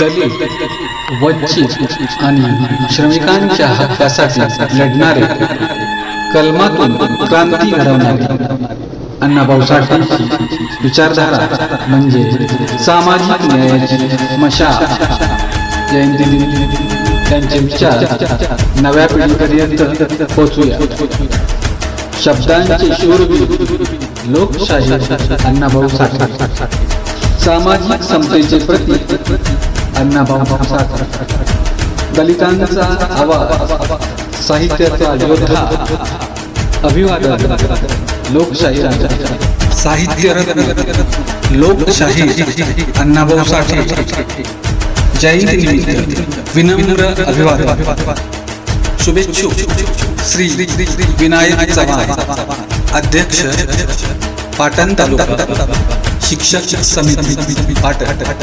दलित, वंचित आणि श्रमिकांच्या हक्कासाठी लढणारे, कलमातून क्रांती घडवणारे अण्णाभाऊ साठेंची विचारधारा म्हणजे सामाजिक न्यायाची मशाल. जयंतीदिनी त्यांचे विचार नव्या पिढीपर्यंत पोहोचूया. शब्दांचे शूरवीर लोकशाही अण्णाभाऊ साठे, सामाजिक समतेचे प्रतीक अण्णाभाऊ साठे, दलितांचा आवाज, साहित्याचा योद्धा, अभिवादन लोकशाही राजा, साहित्य रत्न लोकशाही अण्णाभाऊ साठे. जयंतीनिमित्त विनम्र अभिवादन. शुभेच्छुक श्री विनायक चव्हाण, अध्यक्ष पाटण तालुका शिक्षक समिती पाटण.